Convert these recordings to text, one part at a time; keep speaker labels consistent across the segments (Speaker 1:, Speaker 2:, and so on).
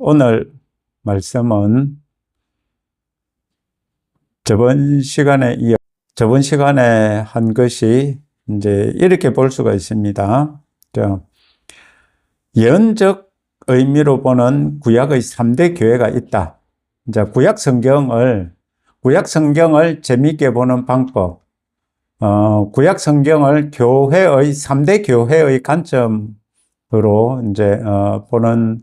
Speaker 1: 오늘 말씀은 저번 시간에 한 것이 이제 이렇게 볼 수가 있습니다. 예언적 의미로 보는 구약의 3대 교회가 있다. 이제 구약 성경을 재미있게 보는 방법, 구약 성경을 교회의 3대 교회의 관점으로 이제 보는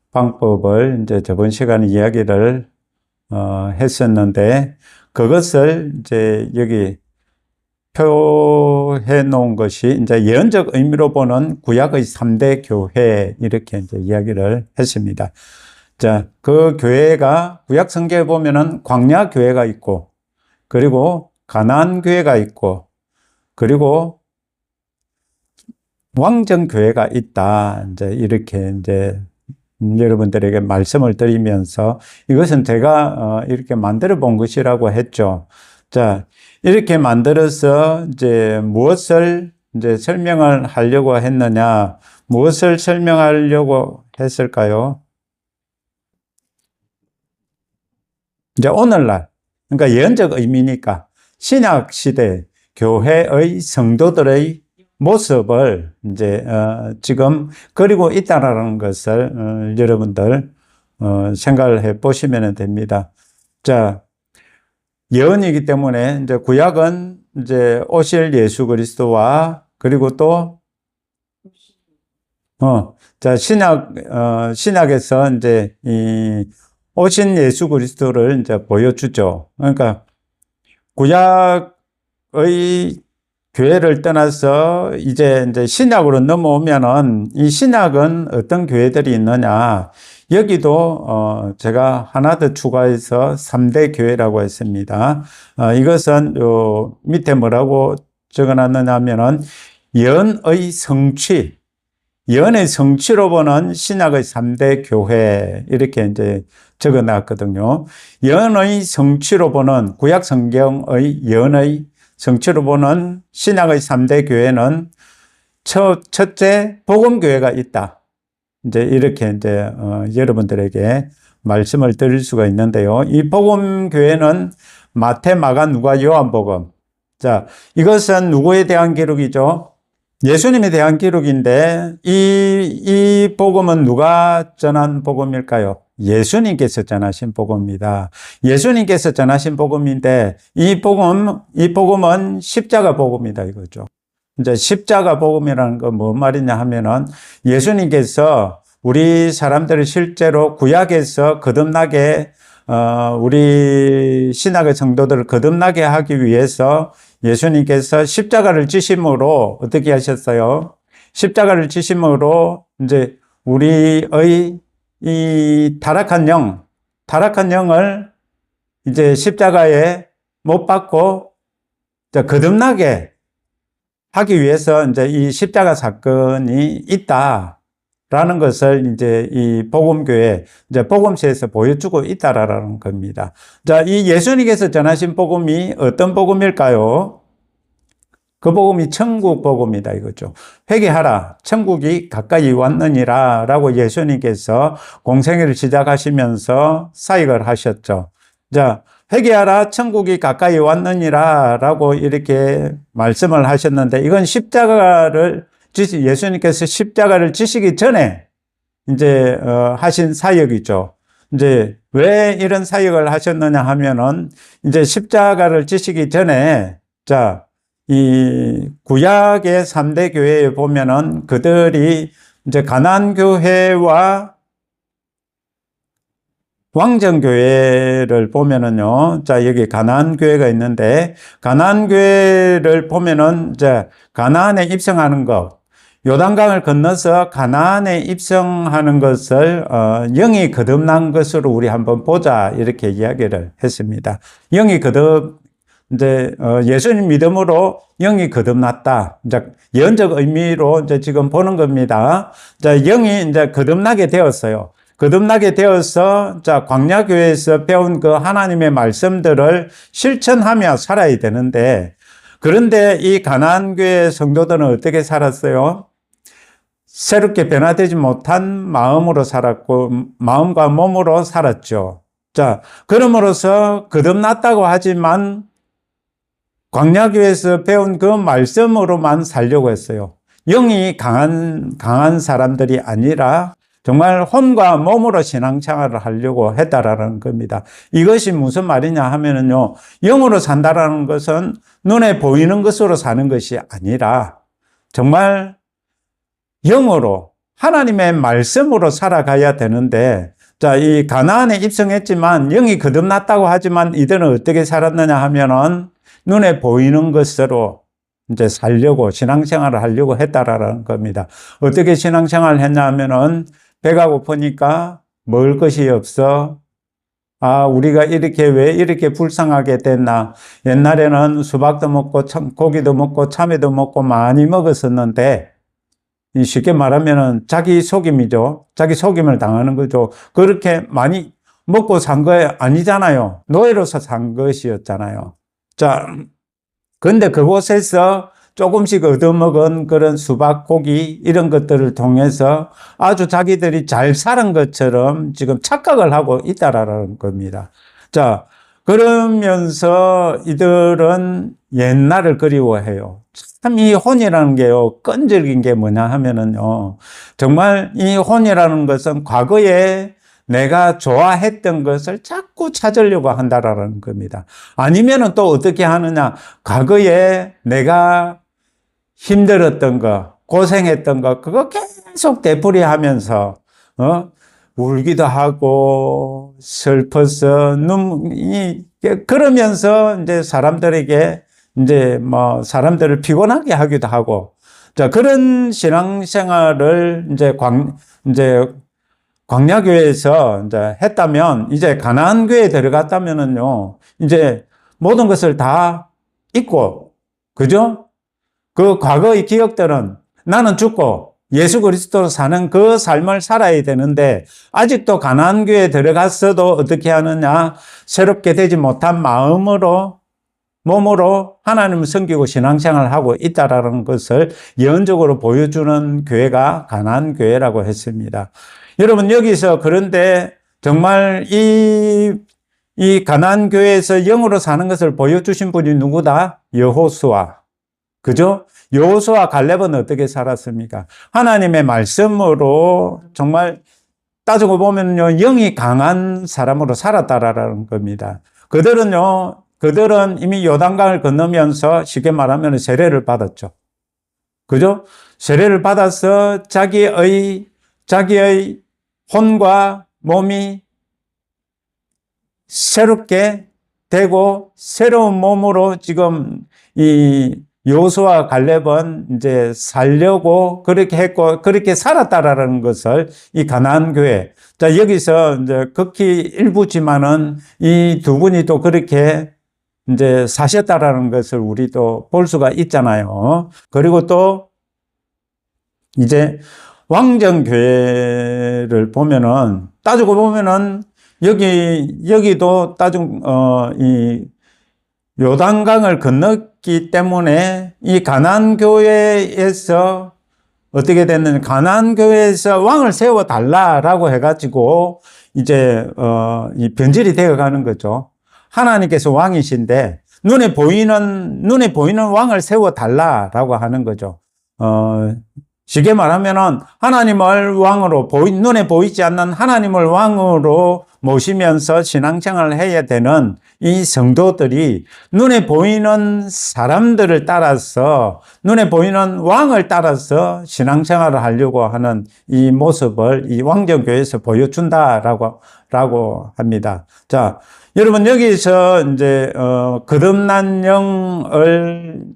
Speaker 1: 방법을 이제 저번 시간에 이야기를 했었는데, 그것을 이제 여기 표해 놓은 것이 이제 예언적 의미로 보는 구약의 3대 교회, 이렇게 이제 이야기를 했습니다. 자, 그 교회가 구약 성경에 보면은 광야 교회가 있고, 그리고 가나안 교회가 있고, 그리고 왕정 교회가 있다. 이제 이렇게 이제 여러분들에게 말씀을 드리면서 이것은 제가 이렇게 만들어 본 것이라고 했죠. 자, 이렇게 만들어서 이제 무엇을 이제 설명을 하려고 했느냐, 무엇을 설명하려고 했을까요? 이제 오늘날, 그러니까 예언적 의미니까 신약 시대 교회의 성도들의 모습을 이제 지금 그리고 있다라는 것을 여러분들 생각을 해 보시면 됩니다. 자, 예언이기 때문에 이제 구약은 이제 오실 예수 그리스도와, 그리고 또 자, 신약에서 이제 이 오신 예수 그리스도를 이제 보여주죠. 그러니까 구약의 교회를 떠나서 이제 신약으로 넘어오면은 이 신약은 어떤 교회들이 있느냐. 여기도 제가 하나 더 추가해서 3대 교회라고 했습니다. 이것은 요 밑에 뭐라고 적어놨느냐 하면은 예언의 성취로 보는 신약의 3대 교회, 이렇게 이제 적어놨거든요. 예언의 성취로 보는 구약 성경의 예언의 성취로 보는 신약의 3대 교회는 첫째, 복음교회가 있다. 이제 이렇게 이제 여러분들에게 말씀을 드릴 수가 있는데요. 이 복음교회는 마태, 마가, 누가, 요한복음. 자, 이것은 누구에 대한 기록이죠? 예수님에 대한 기록인데, 이 복음은 누가 전한 복음일까요? 예수님께서 전하신 복음입니다. 예수님께서 전하신 복음인데, 이 복음은 십자가 복음이다, 이거죠. 이제 십자가 복음이라는 건 뭔 말이냐 하면은, 예수님께서 우리 사람들을 실제로 구약에서 거듭나게, 우리 신약의 성도들을 거듭나게 하기 위해서 예수님께서 십자가를 지심으로 어떻게 하셨어요? 십자가를 지심으로 이제 우리의 이 타락한 영을 이제 십자가에 못 박고 거듭나게 하기 위해서 이제 이 십자가 사건이 있다라는 것을 이제 이 복음교회, 이제 복음서에서 보여주고 있다라는 겁니다. 자, 이 예수님께서 전하신 복음이 어떤 복음일까요? 그 복음이 천국 복음이다, 이거죠. 회개하라, 천국이 가까이 왔느니라 라고 예수님께서 공생애를 시작하시면서 사역을 하셨죠. 자, 회개하라, 천국이 가까이 왔느니라 라고 이렇게 말씀을 하셨는데, 이건 예수님께서 십자가를 지시기 전에 이제 하신 사역이죠. 이제 왜 이런 사역을 하셨느냐 하면은, 이제 십자가를 지시기 전에, 자, 이 구약의 3대 교회에 보면은 그들이 이제 가나안 교회와 왕정 교회를 보면은요, 자, 여기 가나안 교회가 있는데, 가나안 교회를 보면은 이제 가나안에 입성하는 것, 요단강을 건너서 가나안에 입성하는 것을 영이 거듭난 것으로 우리 한번 보자, 이렇게 이야기를 했습니다. 이제 예수님 믿음으로 영이 거듭났다. 이제 예언적 의미로 이제 지금 보는 겁니다. 자, 영이 이제 거듭나게 되었어요. 거듭나게 되어서 자, 광야교회에서 배운 그 하나님의 말씀들을 실천하며 살아야 되는데, 그런데 이 가나안 교회 성도들은 어떻게 살았어요? 새롭게 변화되지 못한 마음으로 살았고, 마음과 몸으로 살았죠. 자, 그럼으로써 거듭났다고 하지만 광야교회에서 배운 그 말씀으로만 살려고 했어요. 영이 강한 사람들이 아니라 정말 혼과 몸으로 신앙생활을 하려고 했다라는 겁니다. 이것이 무슨 말이냐 하면은요, 영으로 산다라는 것은 눈에 보이는 것으로 사는 것이 아니라 정말 영으로 하나님의 말씀으로 살아가야 되는데, 자, 이 가나안에 입성했지만 영이 거듭났다고 하지만 이들은 어떻게 살았느냐 하면은 눈에 보이는 것으로 이제 살려고 신앙생활을 하려고 했다라는 겁니다. 어떻게 신앙생활을 했냐 하면은 배가 고프니까 먹을 것이 없어. 아, 우리가 왜 이렇게 불쌍하게 됐나. 옛날에는 수박도 먹고 고기도 먹고 참외도 먹고 많이 먹었었는데, 쉽게 말하면은 자기 속임이죠. 자기 속임을 당하는 거죠. 그렇게 많이 먹고 산 거 아니잖아요. 노예로서 산 것이었잖아요. 자, 근데 그곳에서 조금씩 얻어먹은 그런 수박, 고기 이런 것들을 통해서 아주 자기들이 잘 사는 것처럼 지금 착각을 하고 있다라는 겁니다. 자, 그러면서 이들은 옛날을 그리워해요. 참 이 혼이라는 게요, 끈질긴 게 뭐냐 하면은요, 정말 이 혼이라는 것은 과거에 내가 좋아했던 것을 자꾸 찾으려고 한다라는 겁니다. 아니면은 또 어떻게 하느냐, 과거에 내가 힘들었던 거, 고생했던 거, 그거 계속 되풀이하면서, 울기도 하고, 슬퍼서, 그러면서 이제 사람들에게 이제 사람들을 피곤하게 하기도 하고, 자, 그런 신앙생활을 이제 광야교회에서 이제 했다면, 이제 가나안교회에 들어갔다면은요, 이제 모든 것을 다 잊고, 그죠? 그 과거의 기억들은 나는 죽고 예수 그리스도로 사는 그 삶을 살아야 되는데, 아직도 가나안교회에 들어갔어도 어떻게 하느냐, 새롭게 되지 못한 마음으로, 몸으로 하나님을 섬기고 신앙생활을 하고 있다라는 것을 예언적으로 보여주는 교회가 가나안교회라고 했습니다. 여러분, 여기서 그런데 정말 이 가나안교회에서 영으로 사는 것을 보여주신 분이 누구다? 여호수아. 그죠? 여호수아 갈렙은 어떻게 살았습니까? 하나님의 말씀으로 정말 따지고 보면요, 영이 강한 사람으로 살았다라는 겁니다. 그들은 이미 요단강을 건너면서 쉽게 말하면 세례를 받았죠. 그죠? 세례를 받아서 자기의 혼과 몸이 새롭게 되고 새로운 몸으로 지금 이 여호수아 갈렙은 이제 살려고 그렇게 했고 그렇게 살았다라는 것을 이 가나안 교회, 자, 여기서 이제 극히 일부지만은 이 두 분이 또 그렇게 이제 사셨다라는 것을 우리도 볼 수가 있잖아요. 그리고 또 이제 왕정교회를 보면은 따지고 보면은 여기도 이 요단강을 건넜기 때문에 이 가나안 교회에서 어떻게 됐느냐, 가나안 교회에서 왕을 세워 달라라고 해가지고 이제 이 변질이 되어 가는 거죠. 하나님께서 왕이신데 눈에 보이는 왕을 세워 달라라고 하는 거죠. 쉽게 말하면은 하나님을 왕으로 눈에 보이지 않는 하나님을 왕으로 모시면서 신앙생활을 해야 되는 이 성도들이 눈에 보이는 사람들을 따라서, 눈에 보이는 왕을 따라서 신앙생활을 하려고 하는 이 모습을 이 왕정교회에서 보여준다라고 합니다. 자, 여러분, 여기서 이제 거듭난 영은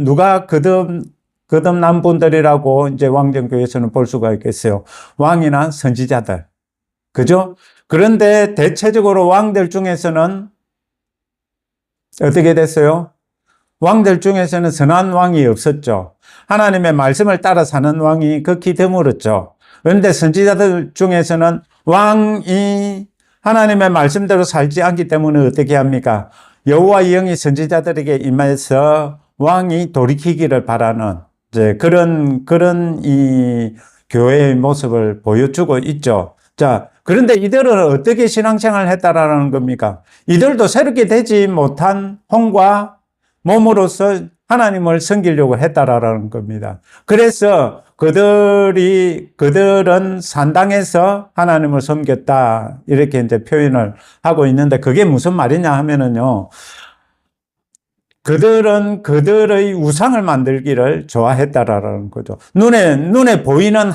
Speaker 1: 누가 거듭난 분들이라고 이제 왕정교회에서는 볼 수가 있겠어요. 왕이나 선지자들. 그죠? 그런데 대체적으로 왕들 중에서는 어떻게 됐어요? 왕들 중에서는 선한 왕이 없었죠. 하나님의 말씀을 따라 사는 왕이 극히 드물었죠. 그런데 선지자들 중에서는 왕이 하나님의 말씀대로 살지 않기 때문에 어떻게 합니까? 여호와의 영이 선지자들에게 임해서 왕이 돌이키기를 바라는, 이제 그런 이 교회의 모습을 보여주고 있죠. 자, 그런데 이들은 어떻게 신앙생활을 했다라는 겁니까? 이들도 새롭게 되지 못한 혼과 몸으로서 하나님을 섬기려고 했다라는 겁니다. 그래서 그들은 산당에서 하나님을 섬겼다. 이렇게 이제 표현을 하고 있는데 그게 무슨 말이냐 하면은요. 그들은 그들의 우상을 만들기를 좋아했다라는 거죠. 눈에 보이는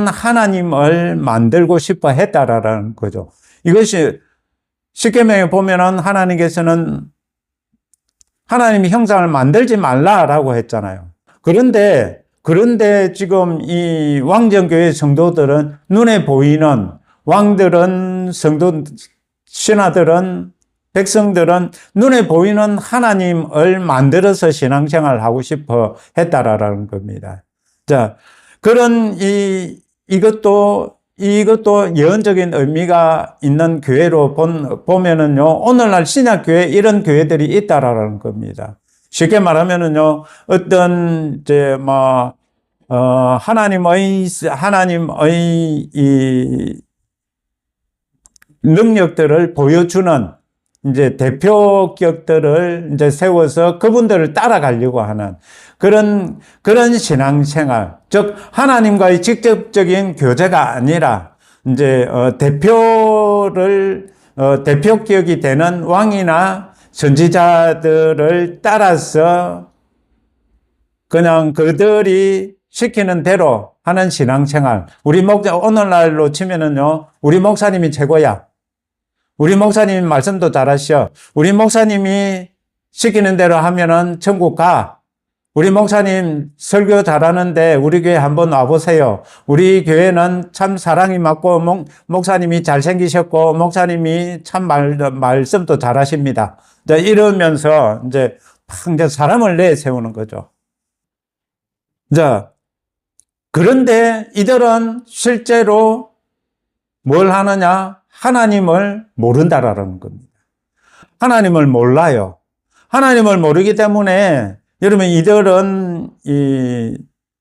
Speaker 1: 하나님을 만들고 싶어 했다라는 거죠. 이것이 십계명에 보면은 하나님께서는 하나님의 형상을 만들지 말라라고 했잖아요. 그런데 지금 이 왕정교회 성도들은 눈에 보이는 왕들은 신하들은 백성들은 눈에 보이는 하나님을 만들어서 신앙생활을 하고 싶어 했다라는 겁니다. 자, 이것도 예언적인 의미가 있는 교회로 보면은요, 오늘날 신약교회 이런 교회들이 있다라는 겁니다. 쉽게 말하면은요, 어떤, 하나님의 이 능력들을 보여주는 이제 대표격들을 이제 세워서 그분들을 따라가려고 하는 그런 신앙생활, 즉 하나님과의 직접적인 교제가 아니라 이제 대표격이 되는 왕이나 선지자들을 따라서 그냥 그들이 시키는 대로 하는 신앙생활. 오늘날로 치면은요, 우리 목사님이 최고야. 우리 목사님이 말씀도 잘하셔. 우리 목사님이 시키는 대로 하면은 천국 가. 우리 목사님 설교 잘하는데 우리 교회 한번 와보세요. 우리 교회는 참 사랑이 많고 목사님이 잘생기셨고 목사님이 참 말씀도 잘하십니다. 이러면서 이제 사람을 내세우는 거죠. 자, 그런데 이들은 실제로 뭘 하느냐? 하나님을 모른다라는 겁니다. 하나님을 몰라요. 하나님을 모르기 때문에 여러분 이들은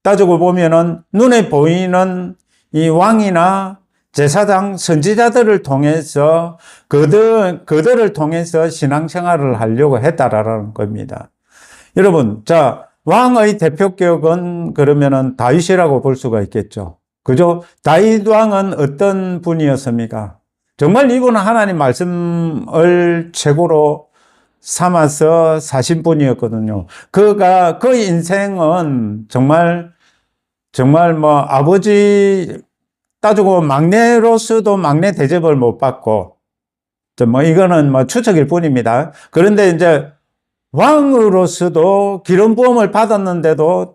Speaker 1: 따지고 보면은 눈에 보이는 이 왕이나 제사장 선지자들을 통해서 그들을 통해서 신앙생활을 하려고 했다라는 겁니다. 여러분, 자, 왕의 대표격은 그러면은 다윗이라고 볼 수가 있겠죠. 그죠? 다윗 왕은 어떤 분이었습니까? 정말 이분은 하나님 말씀을 최고로 삼아서 사신 분이었거든요. 그 인생은 정말 아버지 따지고 막내로서도 막내 대접을 못 받고, 이거는 추측일 뿐입니다. 그런데 이제 왕으로서도 기름 부음을 받았는데도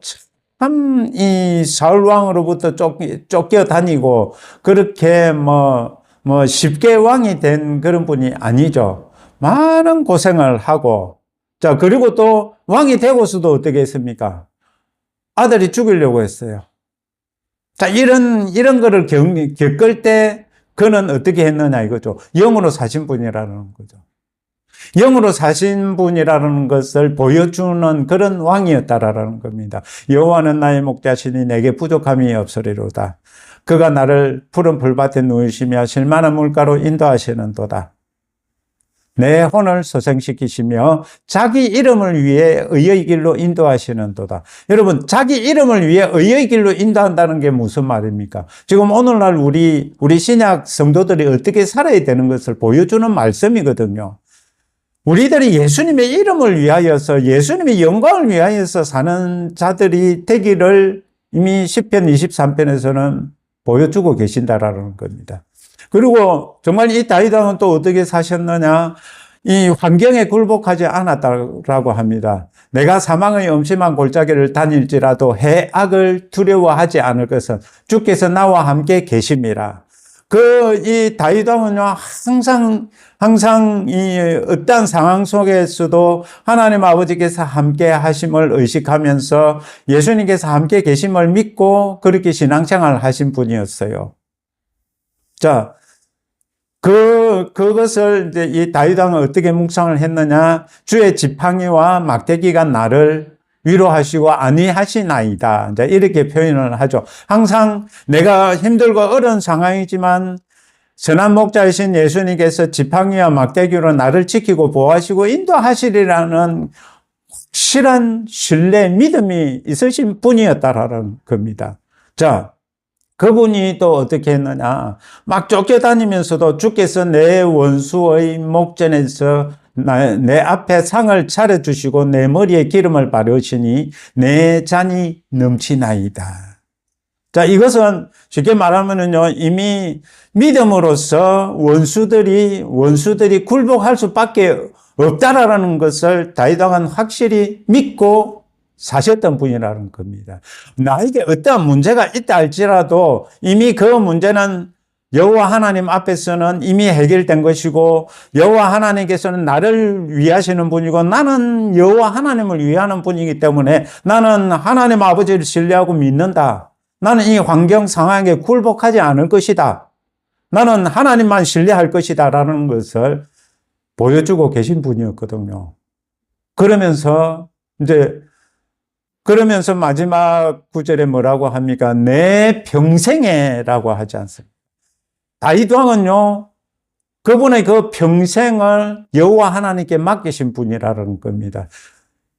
Speaker 1: 참 이 사울 왕으로부터 쫓겨 다니고 그렇게 쉽게 왕이 된 그런 분이 아니죠. 많은 고생을 하고, 자, 그리고 또 왕이 되고서도 어떻게 했습니까? 아들이 죽이려고 했어요. 자, 이런 거를 겪을 때 그는 어떻게 했느냐 이거죠. 영으로 사신 분이라는 거죠. 영으로 사신 분이라는 것을 보여주는 그런 왕이었다라는 겁니다. 여호와는 나의 목자시니 내게 부족함이 없으리로다. 그가 나를 푸른 풀밭에 누이시며 실만한 물가로 인도하시는도다. 내 혼을 소생시키시며 자기 이름을 위해 의의 길로 인도하시는도다. 여러분, 자기 이름을 위해 의의 길로 인도한다는 게 무슨 말입니까? 지금 오늘날 우리 신약 성도들이 어떻게 살아야 되는 것을 보여주는 말씀이거든요. 우리들이 예수님의 이름을 위하여서 예수님의 영광을 위하여서 사는 자들이 되기를 이미 시편 23편에서는 보여주고 계신다라는 겁니다. 그리고 정말 이 다윗 왕은 또 어떻게 사셨느냐? 이 환경에 굴복하지 않았다라고 합니다. 내가 사망의 엄심한 골짜기를 다닐지라도 해악을 두려워하지 않을 것은 주께서 나와 함께 계심이라. 이 다윗 왕은요, 항상 이 어떠한 상황 속에서도 하나님 아버지께서 함께 하심을 의식하면서 예수님께서 함께 계심을 믿고 그렇게 신앙생활을 하신 분이었어요. 자, 그것을 이제 이 다윗 왕은 어떻게 묵상을 했느냐? 주의 지팡이와 막대기가 나를 위로하시고 안위하시나이다. 이제 이렇게 표현을 하죠. 항상 내가 힘들고 어려운 상황이지만 선한 목자이신 예수님께서 지팡이와 막대기로 나를 지키고 보호하시고 인도하시리라는 확실한 신뢰, 믿음이 있으신 분이었다라는 겁니다. 자, 그분이 또 어떻게 했느냐. 막 쫓겨다니면서도 주께서 내 원수의 목전에서 내 앞에 상을 차려주시고 내 머리에 기름을 바르시니 내 잔이 넘치나이다. 자, 이것은 쉽게 말하면은요, 이미 믿음으로써 원수들이 굴복할 수밖에 없다라는 것을 다윗 왕은 확실히 믿고 사셨던 분이라는 겁니다. 나에게 어떠한 문제가 있다 할지라도 이미 그 문제는 여호와 하나님 앞에서는 이미 해결된 것이고 여호와 하나님께서는 나를 위하시는 분이고 나는 여호와 하나님을 위하는 분이기 때문에 나는 하나님 아버지를 신뢰하고 믿는다. 나는 이 환경 상황에 굴복하지 않을 것이다. 나는 하나님만 신뢰할 것이다 라는 것을 보여주고 계신 분이었거든요. 그러면서 마지막 구절에 뭐라고 합니까? 내 평생에라고 하지 않습니까? 다윗 왕은요, 그분의 그 평생을 여호와 하나님께 맡기신 분이라는 겁니다.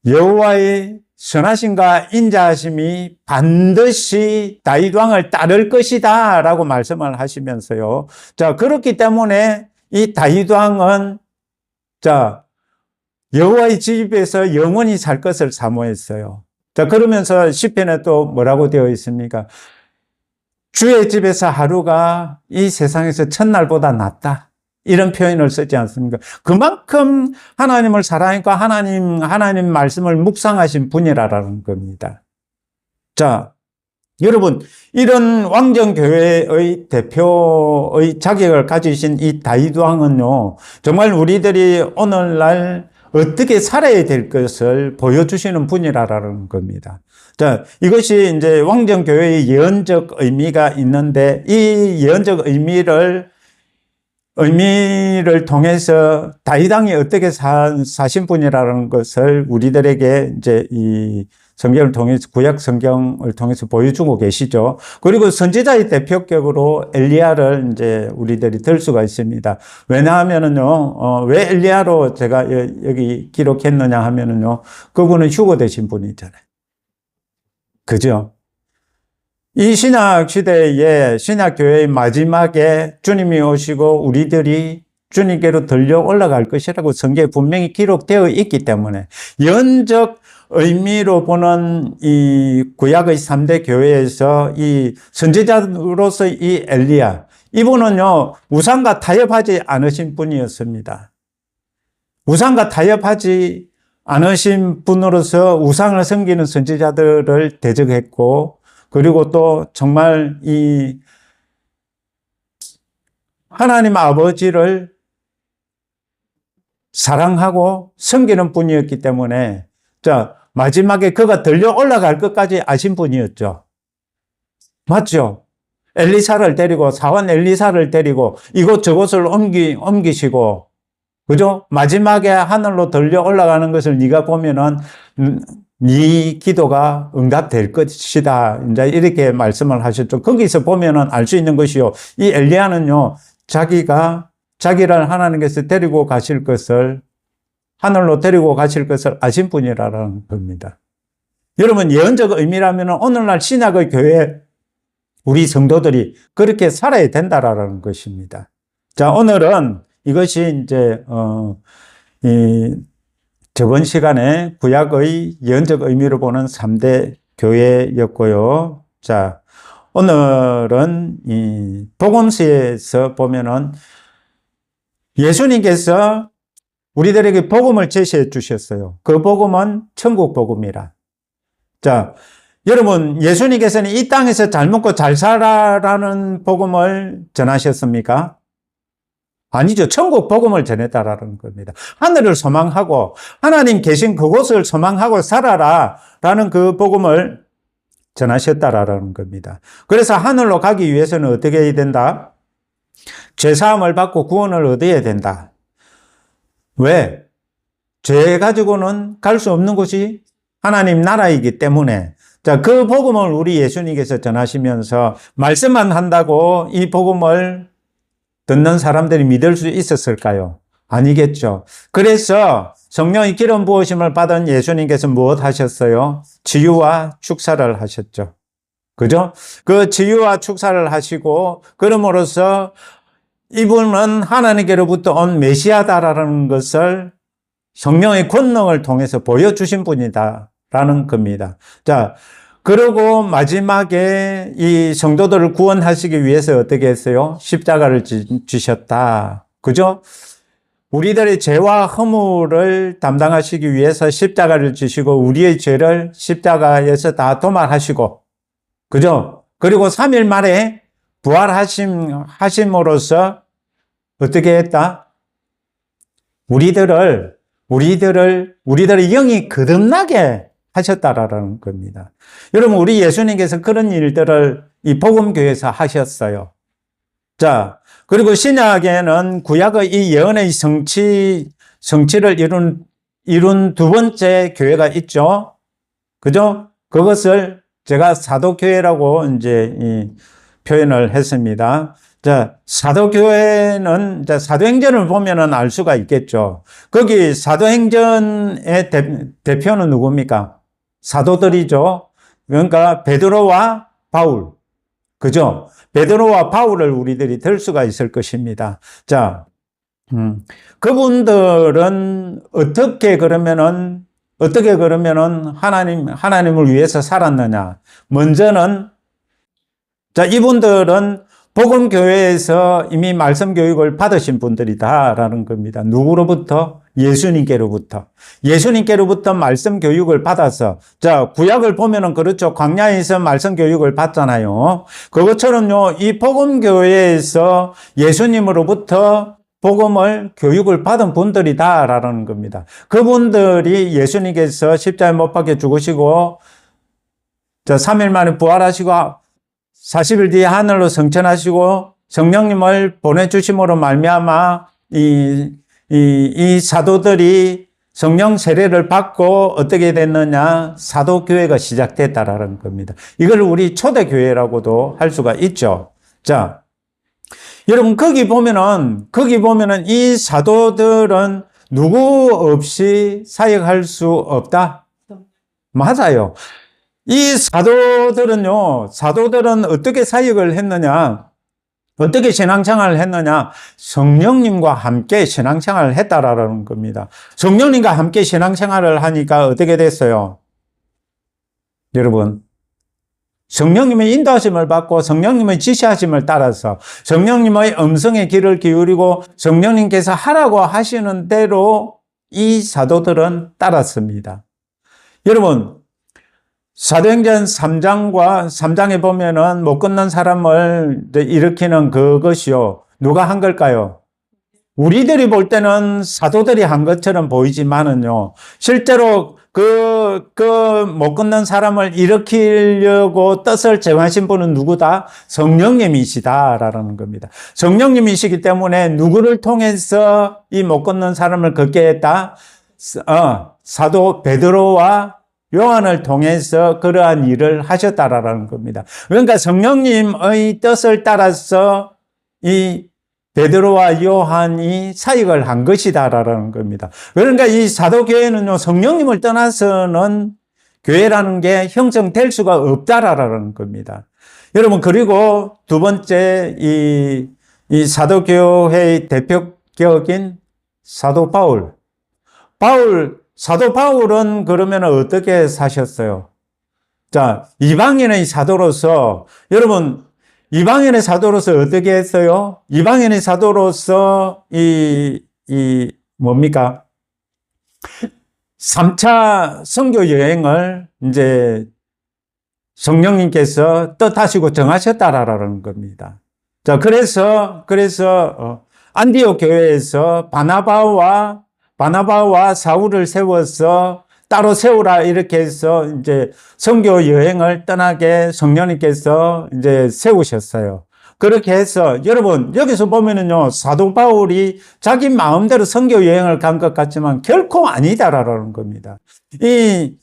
Speaker 1: 여호와의 선하심과 인자하심이 반드시 다윗 왕을 따를 것이다 라고 말씀을 하시면서요. 자, 그렇기 때문에 이 다윗 왕은 여호와의 집에서 영원히 살 것을 사모했어요. 자, 그러면서 시편에 또 뭐라고 되어 있습니까? 주의 집에서 하루가 이 세상에서 첫날보다 낫다. 이런 표현을 쓰지 않습니까? 그만큼 하나님을 사랑하니까 하나님 말씀을 묵상하신 분이라는 겁니다. 자, 여러분, 이런 왕정교회의 대표의 자격을 가지신 이 다윗 왕은요, 정말 우리들이 오늘날 어떻게 살아야 될 것을 보여주시는 분이라는 겁니다. 자, 이것이 이제 왕정교회의 예언적 의미가 있는데, 이 예언적 의미를 통해서 다윗 왕이 어떻게 사신 분이라는 것을 우리들에게 이제 이 성경을 통해서, 구약 성경을 통해서 보여주고 계시죠. 그리고 선지자의 대표격으로 엘리야를 이제 우리들이 들 수가 있습니다. 왜냐하면은요, 왜 엘리야로 제가 여기 기록했느냐 하면은요, 그분은 휴거되신 분이잖아요. 그죠? 이 신약 시대에 신약교회의 마지막에 주님이 오시고 우리들이 주님께로 들려 올라갈 것이라고 성경에 분명히 기록되어 있기 때문에 연적 의미로 보는 이 구약의 3대 교회에서 이 선지자로서 이 엘리야, 이분은요, 우상과 타협하지 않으신 분이었습니다. 우상과 타협하지 않으신 분으로서 우상을 섬기는 선지자들을 대적했고, 그리고 또 정말 이 하나님 아버지를 사랑하고 섬기는 분이었기 때문에, 자, 마지막에 그가 들려 올라갈 것까지 아신 분이었죠. 맞죠? 엘리사를 데리고, 사원 엘리사를 데리고 이곳저곳을 옮기시고, 그죠? 마지막에 하늘로 들려 올라가는 것을 네가 보면은 네 기도가 응답될 것이다. 이제 이렇게 말씀을 하셨죠. 거기서 보면은 알 수 있는 것이요. 이 엘리야는요, 자기를 하나님께서 데리고 가실 것을, 하늘로 데리고 가실 것을 아신 분이라는 겁니다. 여러분, 예언적 의미라면 오늘날 신약의 교회, 우리 성도들이 그렇게 살아야 된다라는 것입니다. 자, 오늘은 이것이 이제, 저번 시간에 구약의 예언적 의미로 보는 3대 교회였고요. 자, 오늘은 이 복음서에서 보면은 예수님께서 우리들에게 복음을 제시해 주셨어요. 그 복음은 천국 복음이라. 자, 여러분, 예수님께서는 이 땅에서 잘 먹고 잘 살아라는 복음을 전하셨습니까? 아니죠. 천국 복음을 전했다라는 겁니다. 하늘을 소망하고 하나님 계신 그곳을 소망하고 살아라라는 그 복음을 전하셨다라는 겁니다. 그래서 하늘로 가기 위해서는 어떻게 해야 된다? 죄사함을 받고 구원을 얻어야 된다. 왜? 죄 가지고는 갈 수 없는 곳이 하나님 나라이기 때문에 자, 그 복음을 우리 예수님께서 전하시면서 말씀만 한다고 이 복음을 듣는 사람들이 믿을 수 있었을까요? 아니겠죠. 그래서 성령의 기름 부으심을 받은 예수님께서 무엇 하셨어요? 치유와 축사를 하셨죠. 그죠? 그 치유와 축사를 하시고 그럼으로써 이분은 하나님께로부터 온 메시아다라는 것을 성령의 권능을 통해서 보여주신 분이다라는 겁니다. 자, 그리고 마지막에 이 성도들을 구원하시기 위해서 어떻게 했어요? 십자가를 지셨다. 그죠? 우리들의 죄와 허물을 담당하시기 위해서 십자가를 지시고 우리의 죄를 십자가에서 다 도말하시고 그죠? 그리고 3일 만에 부활하심으로써 어떻게 했다? 우리들의 영이 거듭나게 하셨다라는 겁니다. 여러분, 우리 예수님께서 그런 일들을 이 복음교회에서 하셨어요. 자, 그리고 신약에는 구약의 이 예언의 성취를 이룬 두 번째 교회가 있죠. 그죠? 그것을 제가 사도교회라고 이제 표현을 했습니다. 자, 사도교회는 사도행전을 보면은 알 수가 있겠죠. 거기 사도행전의 대표는 누굽니까? 사도들이죠. 그러니까 베드로와 바울. 그죠? 베드로와 바울을 우리들이 들 수가 있을 것입니다. 자, 그분들은 어떻게 그러면은 하나님을 위해서 살았느냐? 먼저는, 자, 이분들은 복음교회에서 이미 말씀 교육을 받으신 분들이다라는 겁니다. 누구로부터? 예수님께로부터 말씀 교육을 받아서, 자, 구약을 보면은 그렇죠. 광야에서 말씀 교육을 받잖아요. 그것처럼요, 이 복음교회에서 예수님으로부터 복음을 교육을 받은 분들이다라는 겁니다. 그분들이 예수님께서 십자가에 못 박혀 죽으시고, 자, 3일 만에 부활하시고, 40일 뒤에 하늘로 승천하시고 성령님을 보내주심으로 말미암아 이 사도들이 성령 세례를 받고 어떻게 됐느냐? 사도교회가 시작됐다라는 겁니다. 이걸 우리 초대교회라고도 할 수가 있죠. 자, 여러분, 거기 보면은 이 사도들은 누구 없이 사역할 수 없다? 맞아요. 이 사도들은 어떻게 사역을 했느냐? 어떻게 신앙생활을 했느냐? 성령님과 함께 신앙생활을 했다라는 겁니다. 성령님과 함께 신앙생활을 하니까 어떻게 됐어요? 여러분, 성령님의 인도하심을 받고 성령님의 지시하심을 따라서 성령님의 음성에 귀를 기울이고 성령님께서 하라고 하시는 대로 이 사도들은 따랐습니다. 여러분, 사도행전 3장에 보면은 못 걷는 사람을 일으키는 그것이요. 누가 한 걸까요? 우리들이 볼 때는 사도들이 한 것처럼 보이지만은요. 실제로 못 걷는 사람을 일으키려고 뜻을 정하신 분은 누구다? 성령님이시다라는 겁니다. 성령님이시기 때문에 누구를 통해서 이 못 걷는 사람을 걷게 했다? 사도 베드로와 요한을 통해서 그러한 일을 하셨다라는 겁니다. 그러니까 성령님의 뜻을 따라서 이 베드로와 요한이 사역을 한 것이다라는 겁니다. 그러니까 이 사도교회는요, 성령님을 떠나서는 교회라는 게 형성될 수가 없다라는 겁니다. 여러분, 그리고 두 번째 이 사도교회의 대표격인 사도 사도 바울은 그러면 어떻게 사셨어요? 자, 이방인의 사도로서, 여러분, 이방인의 사도로서 어떻게 했어요? 이방인의 사도로서 뭡니까? 3차 선교 여행을 이제 성령님께서 뜻하시고 정하셨다라는 겁니다. 자, 그래서 안디옥 교회에서 바나바와 사울을 세워서 따로 세우라 이렇게 해서 이제 선교 여행을 떠나게 성령님께서 이제 세우셨어요. 그렇게 해서 여러분 여기서 보면은요, 사도 바울이 자기 마음대로 선교 여행을 간 것 같지만 결코 아니다라는 겁니다. 이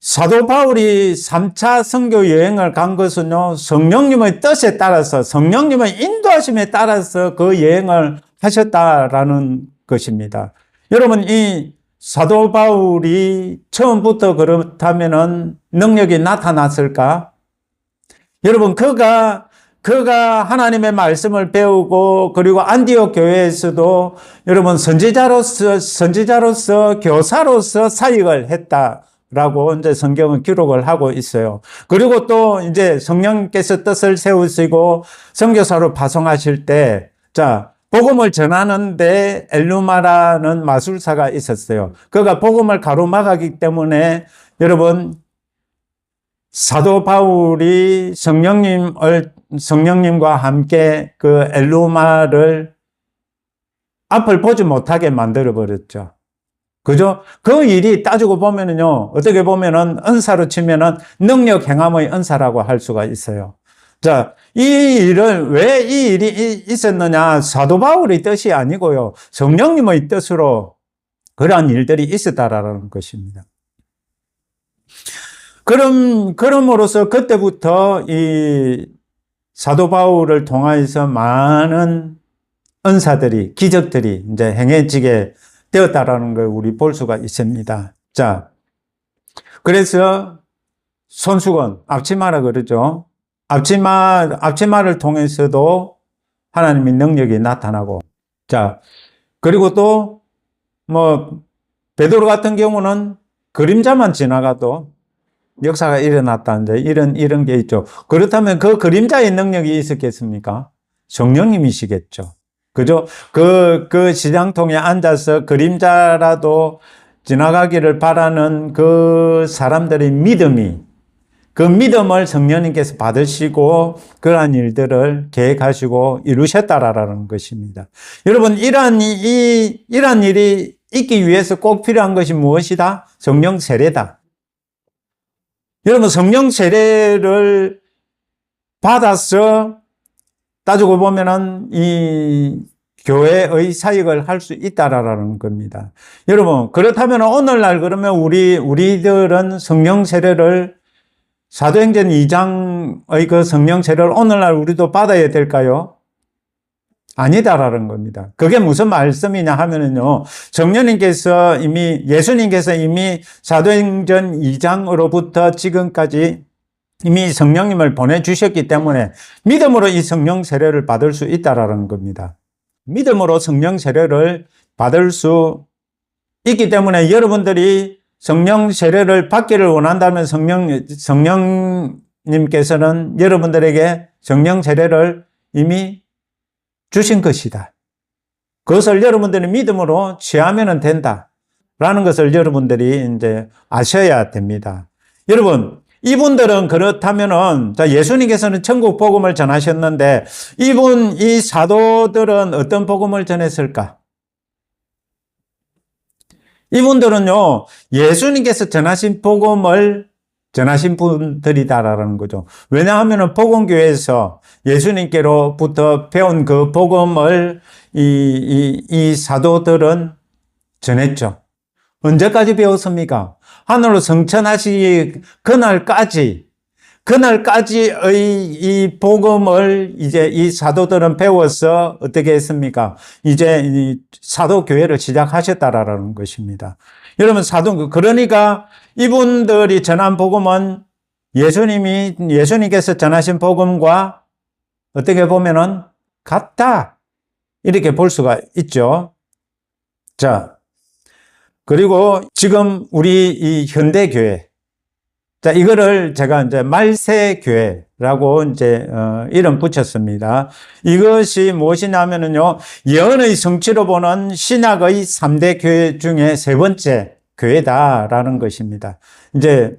Speaker 1: 사도 바울이 3차 선교 여행을 간 것은요, 성령님의 뜻에 따라서, 성령님의 인도하심에 따라서 그 여행을 하셨다라는 것입니다. 여러분, 이 사도 바울이 처음부터 그렇다면은 능력이 나타났을까? 여러분, 그가 하나님의 말씀을 배우고, 그리고 안디옥 교회에서도 여러분, 선지자로서, 교사로서 사역을 했다라고 이제 성경은 기록을 하고 있어요. 그리고 또 이제 성령께서 뜻을 세우시고, 선교사로 파송하실 때, 복음을 전하는데 엘루마라는 마술사가 있었어요. 그가 복음을 가로막았기 때문에 여러분, 사도 바울이 성령님과 함께 그 엘루마를 앞을 보지 못하게 만들어버렸죠. 그죠? 그 일이 따지고 보면은요, 어떻게 보면은 은사로 치면은 능력 행함의 은사라고 할 수가 있어요. 왜 이 일이 있었느냐? 사도 바울의 뜻이 아니고요, 성령님의 뜻으로 그러한 일들이 있었다라는 것입니다. 그럼으로써 그때부터 이 사도 바울을 통하여서 많은 은사들이, 기적들이 이제 행해지게 되었다라는 걸 우리 볼 수가 있습니다. 그래서 손수건, 앞치마라 그러죠. 앞치마를 통해서도 하나님의 능력이 나타나고, 그리고 또, 베드로 같은 경우는 그림자만 지나가도 역사가 일어났다. 이제 이런 게 있죠. 그렇다면 그 그림자의 능력이 있었겠습니까? 성령님이시겠죠. 그죠? 그 시장통에 앉아서 그림자라도 지나가기를 바라는 그 사람들의 그 믿음을 성령님께서 받으시고 그러한 일들을 계획하시고 이루셨다라는 것입니다. 여러분, 이러한 일이 있기 위해서 꼭 필요한 것이 무엇이다? 성령 세례다. 여러분, 성령 세례를 받아서 따지고 보면은 이 교회의 사역을 할 수 있다라는 겁니다. 여러분, 그렇다면 오늘날 그러면 우리들은 성령 세례를 사도행전 2장의 그 성령 세례를 오늘날 우리도 받아야 될까요? 아니다라는 겁니다. 그게 무슨 말씀이냐 하면은요, 예수님께서 이미 사도행전 2장으로부터 지금까지 이미 성령님을 보내주셨기 때문에 믿음으로 이 성령 세례를 받을 수 있다라는 겁니다. 믿음으로 성령 세례를 받을 수 있기 때문에 여러분들이 성령 세례를 받기를 원한다면 성령님께서는 여러분들에게 성령 세례를 이미 주신 것이다. 그것을 여러분들이 믿음으로 취하면 된다라는 것을 여러분들이 이제 아셔야 됩니다. 여러분, 이분들은 그렇다면은, 예수님께서는 천국 복음을 전하셨는데, 이 사도들은 어떤 복음을 전했을까? 이분들은요, 예수님께서 전하신 복음을 전하신 분들이다라는 거죠. 왜냐하면 복음교회에서 예수님께로부터 배운 그 복음을 이 사도들은 전했죠. 언제까지 배웠습니까? 하늘로 승천하시기 그날까지의 이 복음을 이제 이 사도들은 배워서 어떻게 했습니까? 이제 이 사도교회를 시작하셨다라는 것입니다. 여러분, 그러니까 이분들이 전한 복음은 예수님께서 전하신 복음과 어떻게 보면은 같다. 이렇게 볼 수가 있죠. 그리고 지금 우리 이 현대교회. 이거를 제가 이제 말세교회라고 이제, 이름 붙였습니다. 이것이 무엇이냐면요, 예언의 성취로 보는 신약의 3대 교회 중에 세 번째 교회다라는 것입니다. 이제,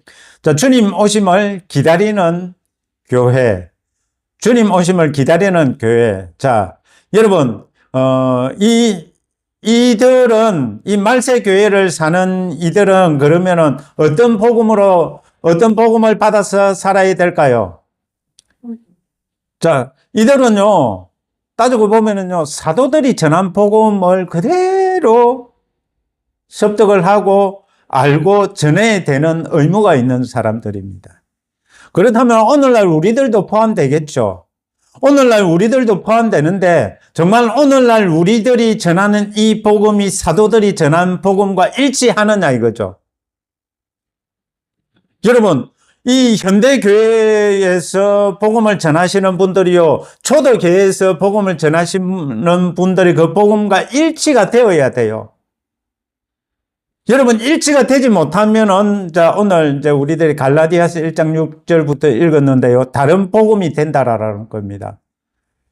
Speaker 1: 주님 오심을 기다리는 교회. 주님 오심을 기다리는 교회. 여러분, 이들은, 이 말세교회를 사는 이들은 그러면은 어떤 복음을 받아서 살아야 될까요? 이들은요, 따지고 보면은요, 사도들이 전한 복음을 그대로 습득을 하고 알고 전해야 되는 의무가 있는 사람들입니다. 그렇다면 오늘날 우리들도 포함되겠죠. 오늘날 우리들도 포함되는데 정말 오늘날 우리들이 전하는 이 복음이 사도들이 전한 복음과 일치하느냐 이거죠. 여러분, 이 현대교회에서 복음을 전하시는 분들이요, 초대교회에서 복음을 전하시는 분들이 그 복음과 일치가 되어야 돼요. 여러분, 일치가 되지 못하면은, 자, 오늘 이제 우리들이 갈라디아서 1장 6절부터 읽었는데요, 다른 복음이 된다라는 겁니다.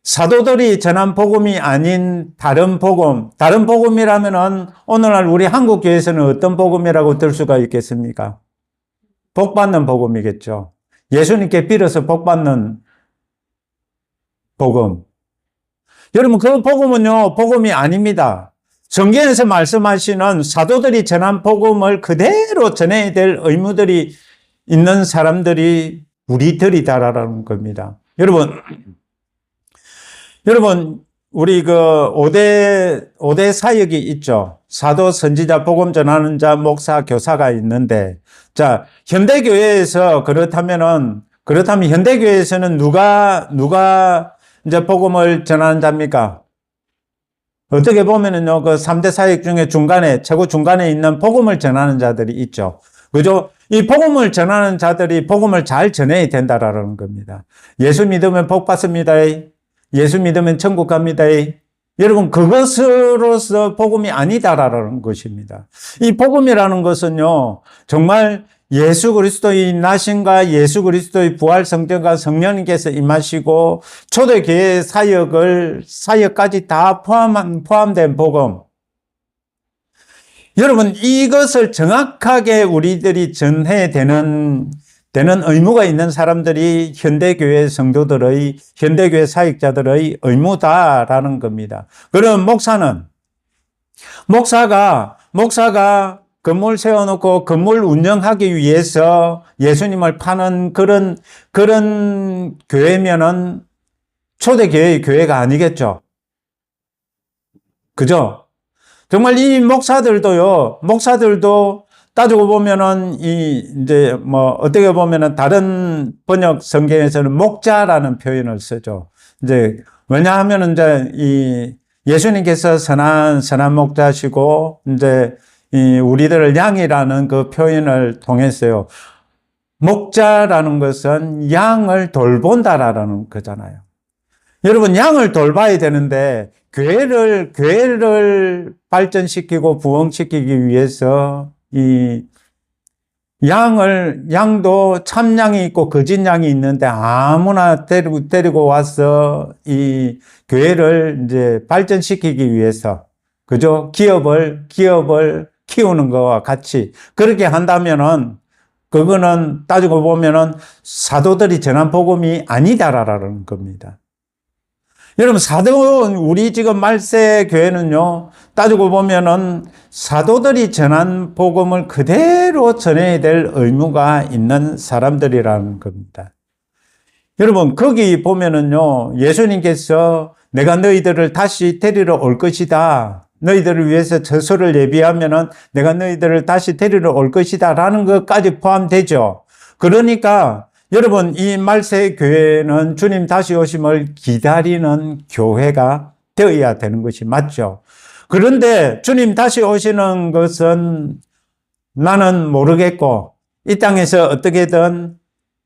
Speaker 1: 사도들이 전한 복음이 아닌 다른 복음이라면은 오늘날 우리 한국교회에서는 어떤 복음이라고 들 수가 있겠습니까? 복받는 복음이겠죠. 예수님께 빌어서 복받는 복음. 여러분, 그 복음은요, 복음이 아닙니다. 성경에서 말씀하시는 사도들이 전한 복음을 그대로 전해야 될 의무들이 있는 사람들이 우리들이다라는 겁니다. 여러분, 우리 그 5대 사역이 있죠. 사도, 선지자, 복음 전하는 자, 목사, 교사가 있는데, 자, 그렇다면 현대교회에서는 누가 이제 복음을 전하는 자입니까? 어떻게 보면은요, 그 3대 사역 중에 최고 중간에 있는 복음을 전하는 자들이 있죠. 그죠? 이 복음을 전하는 자들이 복음을 잘 전해야 된다라는 겁니다. 예수 믿으면 복 받습니다. 예수 믿으면 천국 갑니다. 여러분, 그것으로서 복음이 아니다라는 것입니다. 이 복음이라는 것은요, 정말 예수 그리스도의 나심과 예수 그리스도의 부활 성전과 성령님께서 임하시고 초대교회 사역까지 다 포함된 복음. 여러분, 이것을 정확하게 우리들이 전해야 되는 의무가 있는 사람들이 현대교회 성도들의, 현대교회 사역자들의 의무다라는 겁니다. 그럼 목사가 건물 세워놓고 건물 운영하기 위해서 예수님을 파는 그런 교회면은 초대교회의 교회가 아니겠죠. 그죠? 정말 이 목사들도 따지고 보면은 어떻게 보면은 다른 번역 성경에서는 목자라는 표현을 쓰죠. 왜냐하면 예수님께서 선한 목자시고, 우리들을 양이라는 그 표현을 통해서요. 목자라는 것은 양을 돌본다라는 거잖아요. 여러분, 양을 돌봐야 되는데, 교회를 발전시키고 부흥시키기 위해서 양도 참양이 있고 거짓 양이 있는데 아무나 데리고 와서 이 교회를 발전시키기 위해서, 그죠? 기업을 키우는 것과 같이 그렇게 한다면은 그거는 따지고 보면은 사도들이 전한 복음이 아니다라는 겁니다. 여러분, 우리 지금 말세 교회는요, 따지고 보면은 사도들이 전한 복음을 그대로 전해야 될 의무가 있는 사람들이라는 겁니다. 여러분, 거기 보면은요, 예수님께서 내가 너희들을 다시 데리러 올 것이다. 너희들을 위해서 처소를 예비하면은 내가 너희들을 다시 데리러 올 것이다. 라는 것까지 포함되죠. 그러니까 여러분, 이 말세 교회는 주님 다시 오심을 기다리는 교회가 되어야 되는 것이 맞죠. 그런데 주님 다시 오시는 것은 나는 모르겠고, 이 땅에서 어떻게든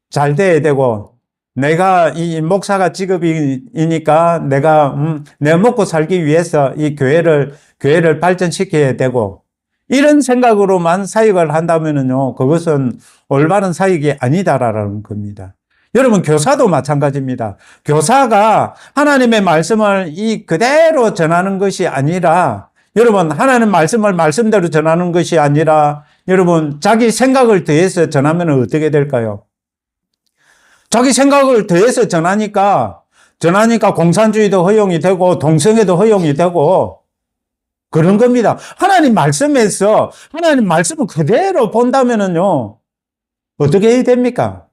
Speaker 1: 잘 돼야 되고, 내가 이 목사가 직업이니까 내가 먹고 살기 위해서 이 교회를 발전시켜야 되고, 이런 생각으로만 사역을 한다면은요, 그것은 올바른 사역이 아니다라는 겁니다. 여러분, 교사도 마찬가지입니다. 교사가 하나님의 말씀을 그대로 전하는 것이 아니라, 여러분, 하나님 말씀을 말씀대로 전하는 것이 아니라, 여러분, 자기 생각을 더해서 전하면 어떻게 될까요? 자기 생각을 더해서 전하니까 공산주의도 허용이 되고, 동성애도 허용이 되고, 그런 겁니다. 하나님 말씀을 그대로 본다면은요, 어떻게 해야 됩니까?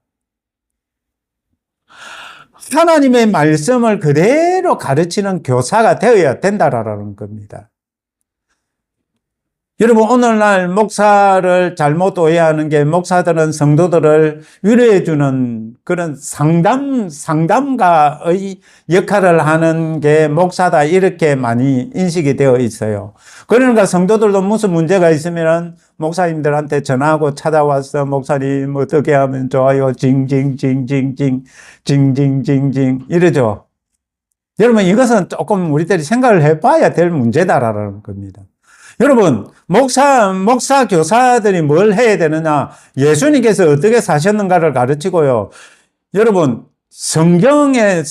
Speaker 1: 하나님의 말씀을 그대로 가르치는 교사가 되어야 된다라는 겁니다. 여러분, 오늘날 목사를 잘못 오해하는 게 목사들은 성도들을 위로해주는 그런 상담가의 역할을 하는 게 목사다, 이렇게 많이 인식이 되어 있어요. 그러니까 성도들도 무슨 문제가 있으면 목사님들한테 전화하고 찾아와서 목사님 어떻게 하면 좋아요? 징징징징징 이러죠. 여러분, 이것은 조금 우리들이 생각을 해봐야 될 문제다라는 겁니다. 여러분, 목사, 교사들이 뭘 해야 되느냐? 예수님께서 어떻게 사셨는가를 가르치고요. 여러분, 성경에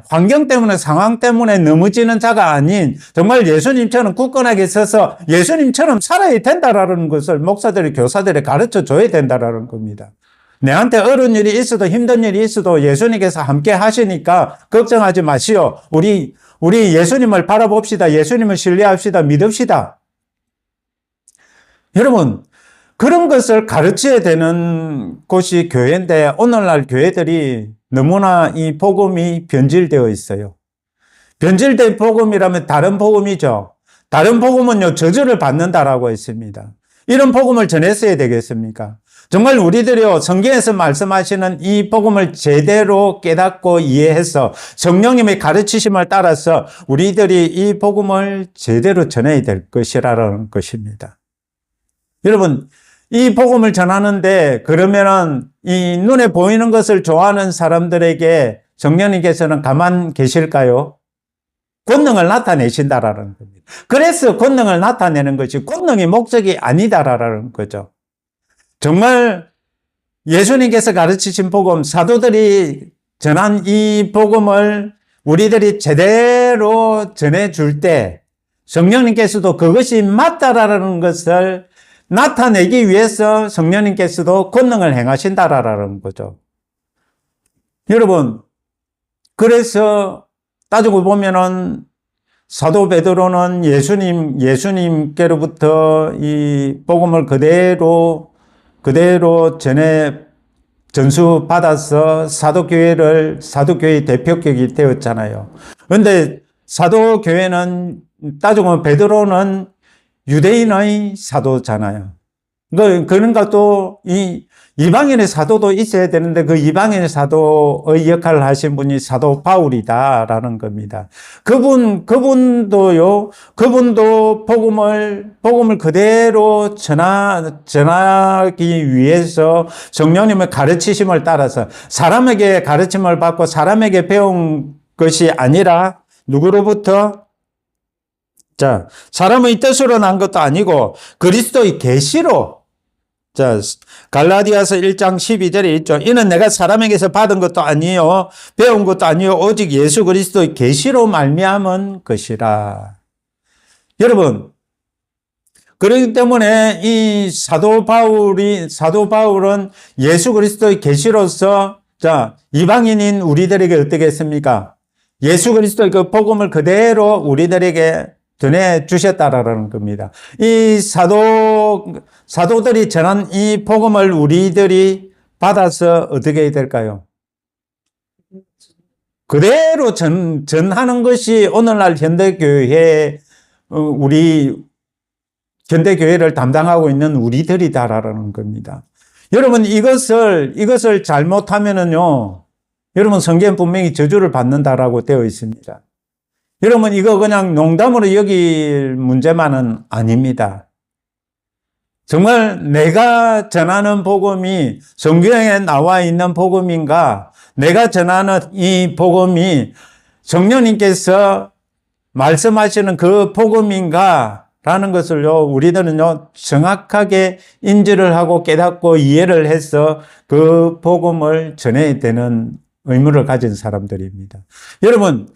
Speaker 1: 환경 때문에, 상황 때문에 넘어지는 자가 아닌 정말 예수님처럼 굳건하게 서서 예수님처럼 살아야 된다라는 것을 목사들이, 교사들이 가르쳐 줘야 된다라는 겁니다. 내한테 어려운 일이 있어도, 힘든 일이 있어도 예수님께서 함께 하시니까 걱정하지 마시오. 우리 예수님을 바라봅시다. 예수님을 신뢰합시다. 믿읍시다. 여러분, 그런 것을 가르쳐야 되는 곳이 교회인데, 오늘날 교회들이 너무나 이 복음이 변질되어 있어요. 변질된 복음이라면 다른 복음이죠. 다른 복음은요, 저주를 받는다라고 했습니다. 이런 복음을 전했어야 되겠습니까? 정말 우리들이요, 성경에서 말씀하시는 이 복음을 제대로 깨닫고 이해해서 성령님의 가르치심을 따라서 우리들이 이 복음을 제대로 전해야 될 것이라는 것입니다. 여러분, 이 복음을 전하는데 그러면은 이 눈에 보이는 것을 좋아하는 사람들에게 성령님께서는 가만 계실까요? 권능을 나타내신다라는 겁니다. 그래서 권능을 나타내는 것이 권능의 목적이 아니다라는 거죠. 정말 예수님께서 가르치신 복음, 사도들이 전한 이 복음을 우리들이 제대로 전해줄 때 성령님께서도 그것이 맞다라는 것을 나타내기 위해서 성령님께서도 권능을 행하신다라는 거죠. 여러분, 그래서 따지고 보면은 사도 베드로는 예수님께로부터 이 복음을 그대로 전수받아서 사도교회의 대표격이 되었잖아요. 그런데 사도교회는 따지고 베드로는 유대인의 사도잖아요. 그러니까 또 이방인의 사도도 있어야 되는데 그 이방인의 사도의 역할을 하신 분이 사도 바울이다라는 겁니다. 그분도 복음을 그대로 전하기 위해서 성령님의 가르치심을 따라서 사람에게 가르침을 받고 사람에게 배운 것이 아니라 누구로부터? 자, 사람의 뜻으로 난 것도 아니고 그리스도의 계시로. 자, 갈라디아서 1장 12절에 있죠. 이는 내가 사람에게서 받은 것도 아니요 배운 것도 아니요 오직 예수 그리스도의 계시로 말미암은 것이라. 여러분, 그렇기 때문에 이 사도 바울은 예수 그리스도의 계시로서 자, 이방인인 우리들에게 어떻게 했습니까? 예수 그리스도의 그 복음을 그대로 우리들에게 전해 주셨다라는 겁니다. 이 사도들이 전한 이 복음을 우리들이 받아서 어떻게 해야 될까요? 그대로 전하는 것이 오늘날 우리 현대교회를 담당하고 있는 우리들이다라는 겁니다. 여러분, 이것을 잘못하면은요, 여러분, 성경 분명히 저주를 받는다라고 되어 있습니다. 여러분, 이거 그냥 농담으로 여길 문제만은 아닙니다. 정말 내가 전하는 복음이 성경에 나와 있는 복음인가? 내가 전하는 이 복음이 성령님께서 말씀하시는 그 복음인가? 라는 것을요, 우리들은요, 정확하게 인지를 하고 깨닫고 이해를 해서 그 복음을 전해야 되는 의무를 가진 사람들입니다. 여러분,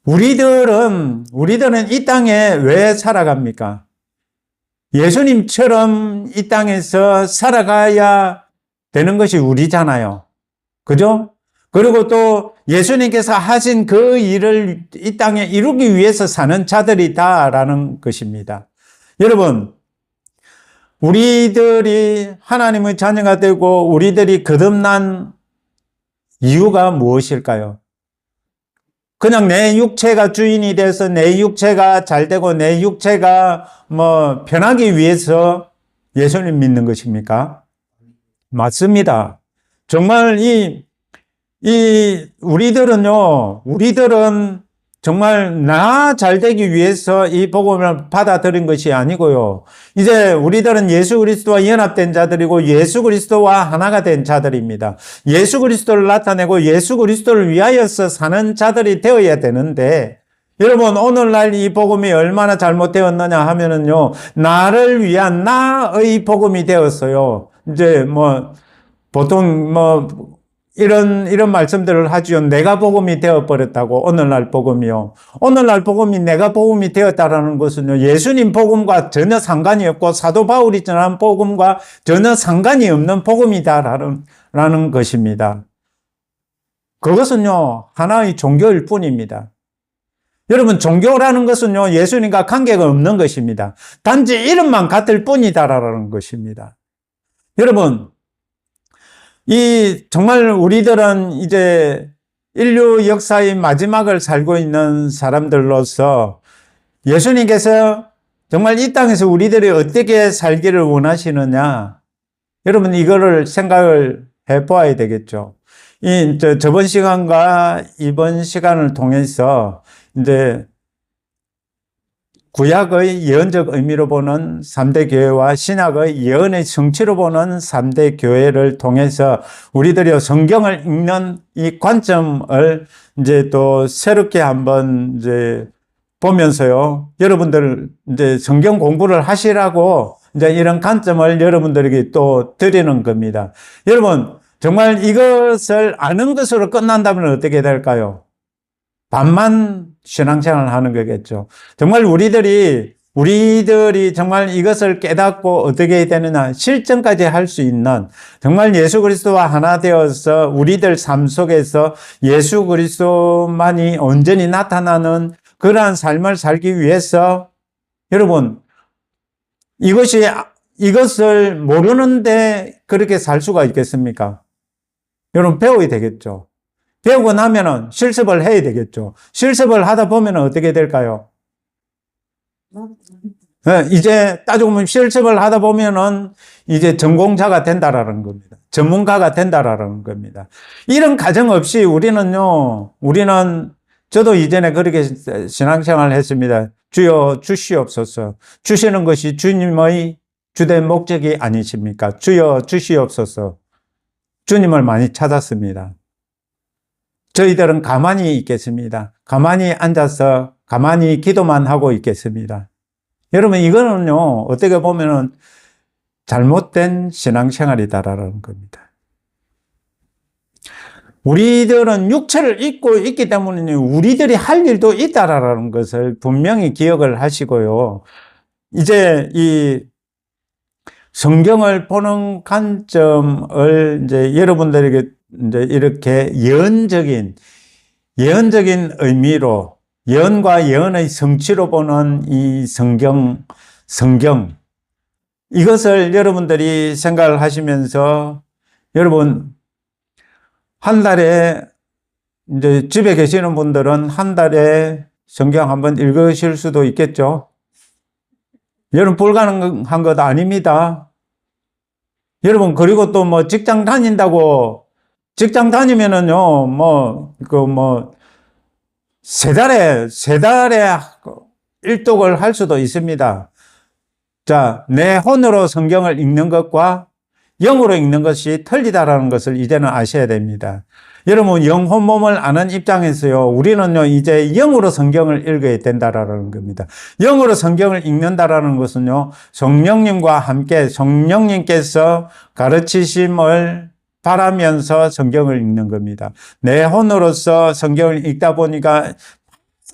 Speaker 1: 우리들은 이 땅에 왜 살아갑니까? 예수님처럼 이 땅에서 살아가야 되는 것이 우리잖아요. 그죠? 그리고 또 예수님께서 하신 그 일을 이 땅에 이루기 위해서 사는 자들이다라는 것입니다. 여러분, 우리들이 하나님의 자녀가 되고 우리들이 거듭난 이유가 무엇일까요? 그냥 내 육체가 주인이 돼서 내 육체가 잘 되고 내 육체가 뭐 편하기 위해서 예수님 믿는 것입니까? 맞습니다. 정말 우리들은 정말 나 잘 되기 위해서 이 복음을 받아들인 것이 아니고요. 이제 우리들은 예수 그리스도와 연합된 자들이고 예수 그리스도와 하나가 된 자들입니다. 예수 그리스도를 나타내고 예수 그리스도를 위하여서 사는 자들이 되어야 되는데, 여러분, 오늘날 이 복음이 얼마나 잘못되었느냐 하면은요, 나를 위한 나의 복음이 되었어요. 이제 보통 이런 말씀들을 하지요. 내가 복음이 되어버렸다고, 오늘날 복음이요. 오늘날 복음이 내가 복음이 되었다라는 것은요, 예수님 복음과 전혀 상관이 없고, 사도 바울이 전한 복음과 전혀 상관이 없는 복음이다라는 것입니다. 그것은요, 하나의 종교일 뿐입니다. 여러분, 종교라는 것은요, 예수님과 관계가 없는 것입니다. 단지 이름만 같을 뿐이다라는 것입니다. 여러분, 정말 우리들은 이제 인류 역사의 마지막을 살고 있는 사람들로서 예수님께서 정말 이 땅에서 우리들이 어떻게 살기를 원하시느냐, 여러분, 이거를 생각을 해 보아야 되겠죠. 저번 시간과 이번 시간을 통해서 이제 구약의 예언적 의미로 보는 3대 교회와 신약의 예언의 성취로 보는 3대 교회를 통해서 우리들이 성경을 읽는 이 관점을 이제 또 새롭게 한번 이제 보면서요. 여러분들 이제 성경 공부를 하시라고 이제 이런 관점을 여러분들에게 또 드리는 겁니다. 여러분, 정말 이것을 아는 것으로 끝난다면 어떻게 될까요? 반만 신앙생활을 하는 거겠죠. 정말 우리들이 정말 이것을 깨닫고 어떻게 해야 되느냐, 실천까지 할 수 있는, 정말 예수 그리스도와 하나 되어서 우리들 삶 속에서 예수 그리스도만이 온전히 나타나는 그러한 삶을 살기 위해서, 여러분, 이것을 모르는데 그렇게 살 수가 있겠습니까? 여러분, 배워야 되겠죠. 배우고 나면은 실습을 해야 되겠죠. 실습을 하다 보면 어떻게 될까요? 이제 따지고 보면 실습을 하다 보면은 이제 전공자가 된다라는 겁니다. 전문가가 된다라는 겁니다. 이런 가정 없이 저도 이전에 그렇게 신앙생활을 했습니다. 주여 주시옵소서. 주시는 것이 주님의 주된 목적이 아니십니까? 주여 주시옵소서. 주님을 많이 찾았습니다. 저희들은 가만히 있겠습니다. 가만히 앉아서 가만히 기도만 하고 있겠습니다. 여러분, 이거는요, 어떻게 보면은 잘못된 신앙생활이다라는 겁니다. 우리들은 육체를 입고 있기 때문에 우리들이 할 일도 있다라는 것을 분명히 기억을 하시고요. 이제 이 성경을 보는 관점을 이제 여러분들에게 이제 이렇게 예언적인 의미로, 예언과 예언의 성취로 보는 이 성경, 이것을 여러분들이 생각을 하시면서, 여러분, 한 달에, 이제 집에 계시는 분들은 한 달에 성경 한번 읽으실 수도 있겠죠. 여러분, 불가능한 것 아닙니다. 여러분, 그리고 또 직장 다니면은요, 세 달에 일독을 할 수도 있습니다. 자, 내 혼으로 성경을 읽는 것과 영으로 읽는 것이 틀리다라는 것을 이제는 아셔야 됩니다. 여러분, 영혼 몸을 아는 입장에서요, 우리는요, 이제 영으로 성경을 읽어야 된다라는 겁니다. 영으로 성경을 읽는다라는 것은요, 성령님과 함께 성령님께서 가르치심을 바라면서 성경을 읽는 겁니다. 내 혼으로서 성경을 읽다 보니까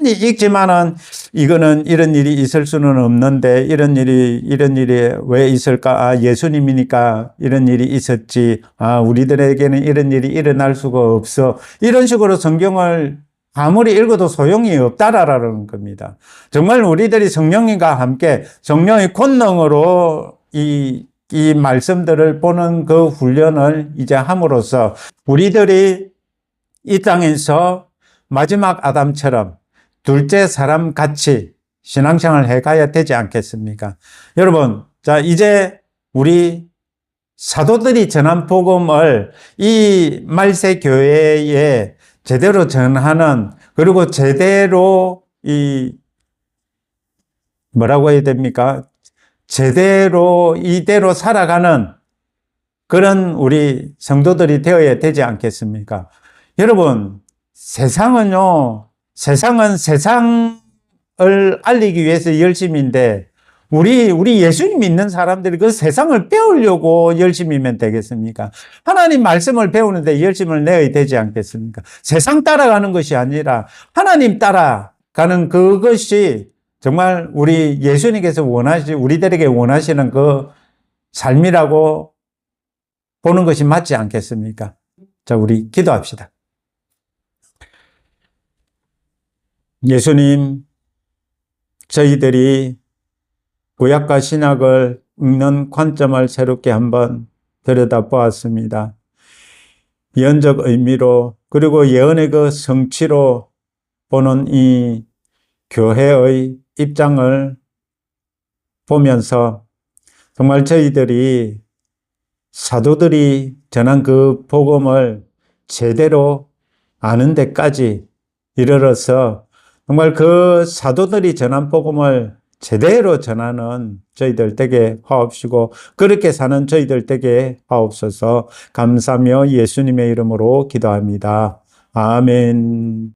Speaker 1: 읽지만은 이거는 이런 일이 있을 수는 없는데 이런 일이 왜 있을까? 예수님이니까 이런 일이 있었지. 우리들에게는 이런 일이 일어날 수가 없어. 이런 식으로 성경을 아무리 읽어도 소용이 없다라는 겁니다. 정말 우리들이 성령님과 함께 성령의 권능으로 이 말씀들을 보는 그 훈련을 이제 함으로써 우리들이 이 땅에서 마지막 아담처럼 둘째 사람 같이 신앙생활을 해가야 되지 않겠습니까? 여러분, 자, 이제 우리 사도들이 전한 복음을 이 말세 교회에 제대로 전하는, 그리고 제대로 뭐라고 해야 됩니까? 제대로 이대로 살아가는 그런 우리 성도들이 되어야 되지 않겠습니까? 여러분, 세상은 세상을 알리기 위해서 열심인데, 우리 예수님 믿는 사람들이 그 세상을 배우려고 열심이면 되겠습니까? 하나님 말씀을 배우는데 열심을 내야 되지 않겠습니까? 세상 따라가는 것이 아니라 하나님 따라가는 그것이 정말 우리 예수님께서 우리들에게 원하시는 그 삶이라고 보는 것이 맞지 않겠습니까? 자, 우리 기도합시다. 예수님, 저희들이 구약과 신약을 읽는 관점을 새롭게 한번 들여다보았습니다. 예언적 의미로, 그리고 예언의 그 성취로 보는 이 교회의 입장을 보면서 정말 저희들이 사도들이 전한 그 복음을 제대로 아는 데까지 이르러서 정말 그 사도들이 전한 복음을 제대로 전하는 저희들 되게 하옵시고, 그렇게 사는 저희들 되게 하옵소서. 감사하며 예수님의 이름으로 기도합니다. 아멘.